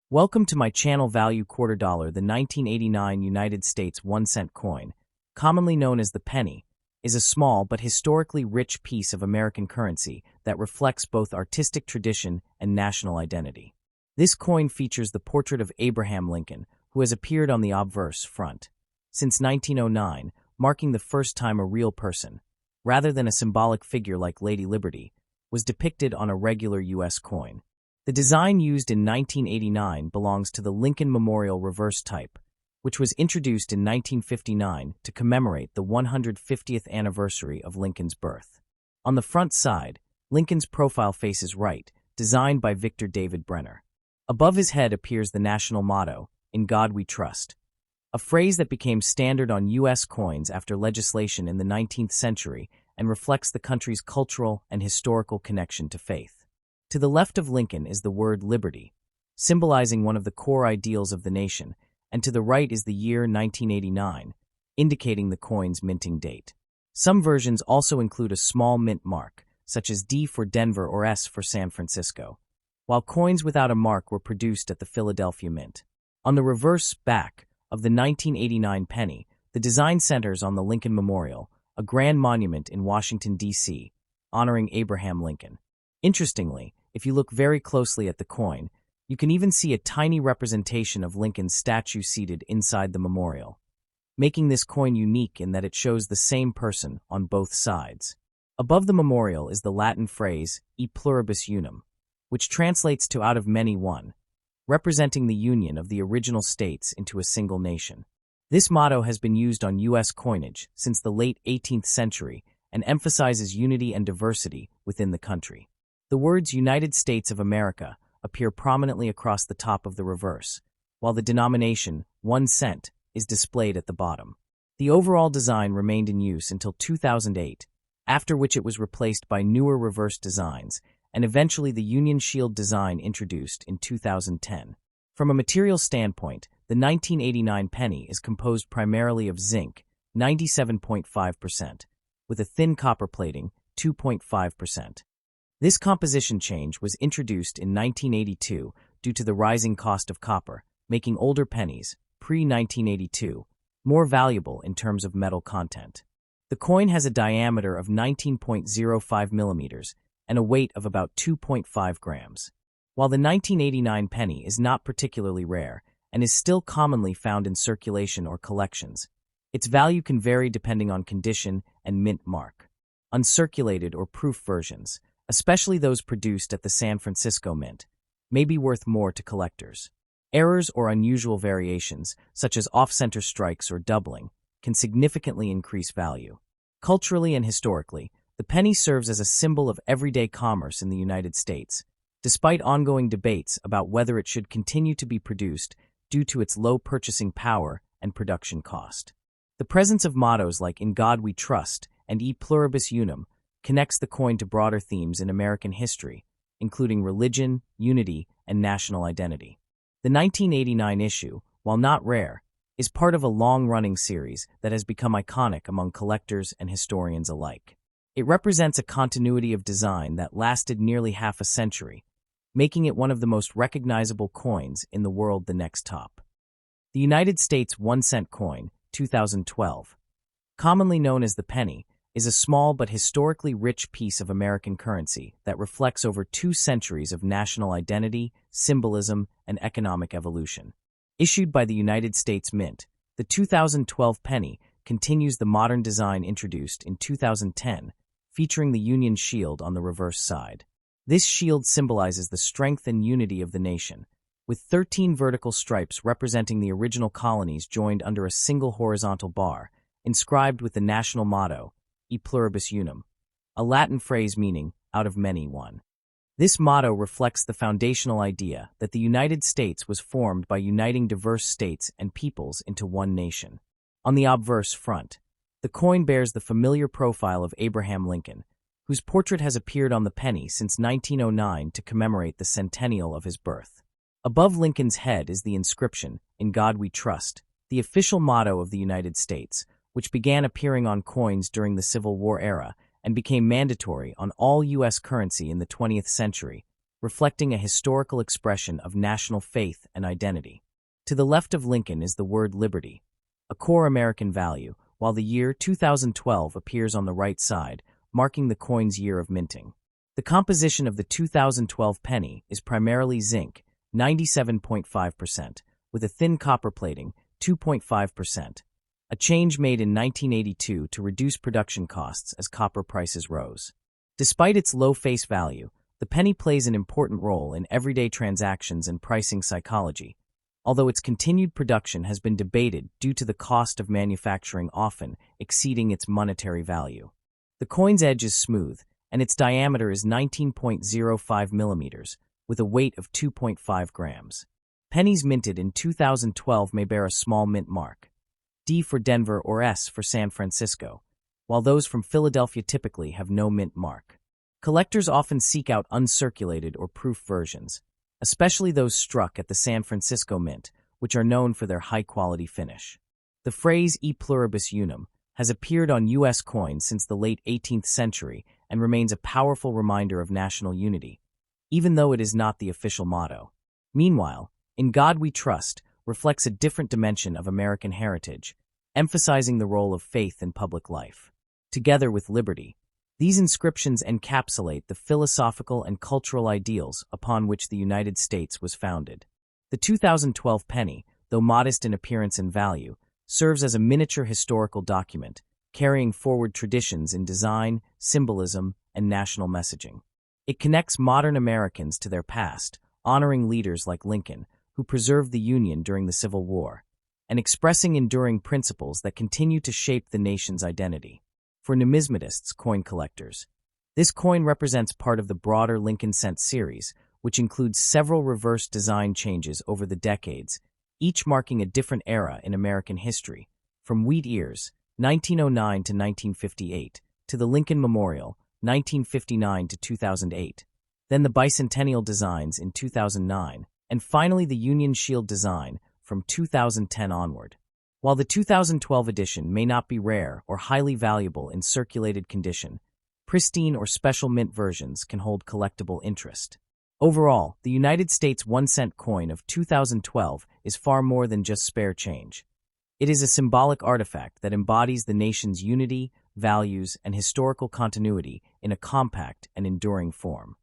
Welcome to my channel. Value Quarter Dollar. The 1989 United States 1-cent coin, commonly known as the penny, is a small but historically rich piece of American currency that reflects both artistic tradition and national identity. This coin features the portrait of Abraham Lincoln, who has appeared on the obverse front since 1909, marking the first time a real person, rather than a symbolic figure like Lady Liberty, was depicted on a regular U.S. coin. The design used in 1989 belongs to the Lincoln Memorial reverse type, which was introduced in 1959 to commemorate the 150th anniversary of Lincoln's birth. On the front side, Lincoln's profile faces right, designed by Victor David Brenner. Above his head appears the national motto, "In God We Trust," a phrase that became standard on U.S. coins after legislation in the 19th century and reflects the country's cultural and historical connection to faith. To the left of Lincoln is the word liberty, symbolizing one of the core ideals of the nation, and to the right is the year 1989, indicating the coin's minting date. Some versions also include a small mint mark, such as D for Denver or S for San Francisco, while coins without a mark were produced at the Philadelphia Mint. On the reverse back of the 1989 penny, the design centers on the Lincoln Memorial, a grand monument in Washington, D.C., honoring Abraham Lincoln. Interestingly, if you look very closely at the coin, you can even see a tiny representation of Lincoln's statue seated inside the memorial, making this coin unique in that it shows the same person on both sides. Above the memorial is the Latin phrase, E pluribus unum, which translates to out of many one, representing the union of the original states into a single nation. This motto has been used on U.S. coinage since the late 18th century and emphasizes unity and diversity within the country. The words United States of America appear prominently across the top of the reverse, while the denomination 1 cent is displayed at the bottom. The overall design remained in use until 2008, after which it was replaced by newer reverse designs, and eventually the Union Shield design introduced in 2010. From a material standpoint, the 1989 penny is composed primarily of zinc, 97.5%, with a thin copper plating, 2.5%. This composition change was introduced in 1982 due to the rising cost of copper, making older pennies, pre-1982, more valuable in terms of metal content. The coin has a diameter of 19.05 millimeters and a weight of about 2.5 grams. While the 1989 penny is not particularly rare and is still commonly found in circulation or collections, its value can vary depending on condition and mint mark. Uncirculated or proof versions, especially those produced at the San Francisco Mint, may be worth more to collectors. Errors or unusual variations, such as off-center strikes or doubling, can significantly increase value. Culturally and historically, the penny serves as a symbol of everyday commerce in the United States, despite ongoing debates about whether it should continue to be produced due to its low purchasing power and production cost. The presence of mottos like "In God We Trust" and "E pluribus unum" connects the coin to broader themes in American history, including religion, unity, and national identity. The 1989 issue, while not rare, is part of a long-running series that has become iconic among collectors and historians alike. It represents a continuity of design that lasted nearly half a century, making it one of the most recognizable coins in the world. The next top. The United States 1-cent coin, 2012, commonly known as the penny, is a small but historically rich piece of American currency that reflects over 2 centuries of national identity, symbolism, and economic evolution. Issued by the United States Mint, the 2012 penny continues the modern design introduced in 2010, featuring the Union Shield on the reverse side. This shield symbolizes the strength and unity of the nation, with 13 vertical stripes representing the original colonies joined under a single horizontal bar, inscribed with the national motto, E pluribus unum, a Latin phrase meaning out of many one. This motto reflects the foundational idea that the United States was formed by uniting diverse states and peoples into one nation. On the obverse front, the coin bears the familiar profile of Abraham Lincoln, whose portrait has appeared on the penny since 1909 to commemorate the centennial of his birth. Above Lincoln's head is the inscription, "In God We Trust," the official motto of the United States, which began appearing on coins during the Civil War era and became mandatory on all U.S. currency in the 20th century, reflecting a historical expression of national faith and identity. To the left of Lincoln is the word liberty, a core American value, while the year 2012 appears on the right side, marking the coin's year of minting. The composition of the 2012 penny is primarily zinc, 97.5%, with a thin copper plating, 2.5%, a change made in 1982 to reduce production costs as copper prices rose. Despite its low face value, the penny plays an important role in everyday transactions and pricing psychology, although its continued production has been debated due to the cost of manufacturing often exceeding its monetary value. The coin's edge is smooth, and its diameter is 19.05 millimeters, with a weight of 2.5 grams. Pennies minted in 2012 may bear a small mint mark, D for Denver or S for San Francisco, while those from Philadelphia typically have no mint mark. Collectors often seek out uncirculated or proof versions, especially those struck at the San Francisco Mint, which are known for their high-quality finish. The phrase e pluribus unum has appeared on U.S. coins since the late 18th century and remains a powerful reminder of national unity, even though it is not the official motto. Meanwhile, In God We Trust reflects a different dimension of American heritage, emphasizing the role of faith in public life. Together with liberty, these inscriptions encapsulate the philosophical and cultural ideals upon which the United States was founded. The 2012 penny, though modest in appearance and value, serves as a miniature historical document, carrying forward traditions in design, symbolism, and national messaging. It connects modern Americans to their past, honoring leaders like Lincoln, who preserved the Union during the Civil War, and expressing enduring principles that continue to shape the nation's identity. For numismatists, coin collectors, this coin represents part of the broader Lincoln Cent series, which includes several reverse design changes over the decades, each marking a different era in American history, from wheat ears, 1909 to 1958, to the Lincoln Memorial, 1959 to 2008, then the bicentennial designs in 2009, and finally the Union Shield design from 2010 onward. While the 2012 edition may not be rare or highly valuable in circulated condition, pristine or special mint versions can hold collectible interest. Overall, the United States 1-cent coin of 2012 is far more than just spare change. It is a symbolic artifact that embodies the nation's unity, values, and historical continuity in a compact and enduring form.